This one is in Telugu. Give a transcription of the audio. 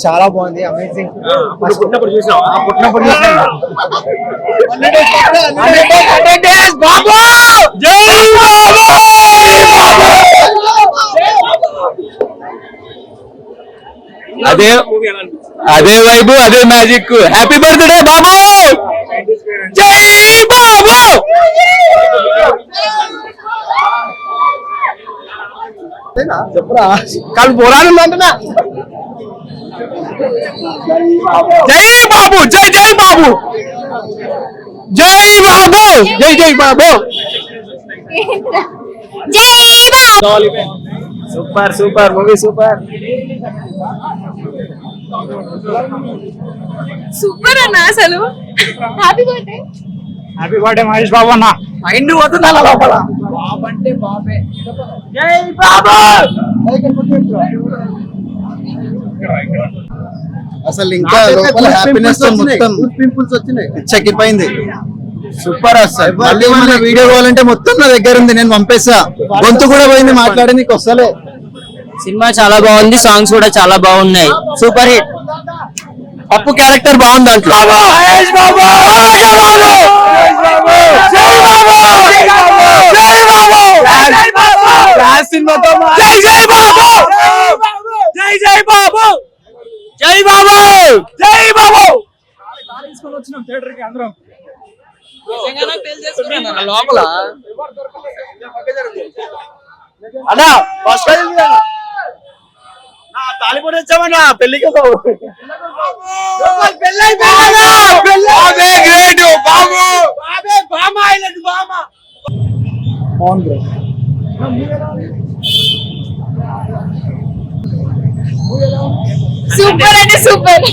చాలా బాగుంది, అమేజింగ్. పుట్టినప్పుడు చూసావా? అదే వైబు, అదే మ్యాజిక్. హ్యాపీ బర్త్డే బాబు, జై బాబు. చెప్పరా కాదు పురాణం అంటున్నా. జై బాబు, జై జై బాబు, జై బాబు, జై జై బాబు, జై Babu. Super super movie, super. Super అన్న అసలు. Happy birthday. Happy birthday Mahesh Babu అన్న. మైండ్ పోతుందా లోపల. బాబంటే బాబే. జై బాబు. అసలు ఇంకా లోపల హ్యాపీనెస్ మొత్తం పింపుల్స్ వచ్చినాయి, చక్కిపోయింది. సూపర్. అసలు మళ్ళీ మన వీడియో కావాలంటే మొత్తం నా దగ్గర ఉంది, నేను పంపేసా. గొంతు కూడా పోయింది, మాట్లాడే నీకు వస్తలే. సినిమా చాలా బాగుంది, సాంగ్స్ కూడా చాలా బాగున్నాయి, సూపర్ హిట్. పప్పు క్యారెక్టర్ బాగుంది దాంట్లో. మహేష్ బాబు. జై బాబు, జై బాబు. లోపల అన్నా ఫస్ట్ తాలిపూడి వచ్చామన్నా పెళ్లికి సూపర్ అంటే సూపర్.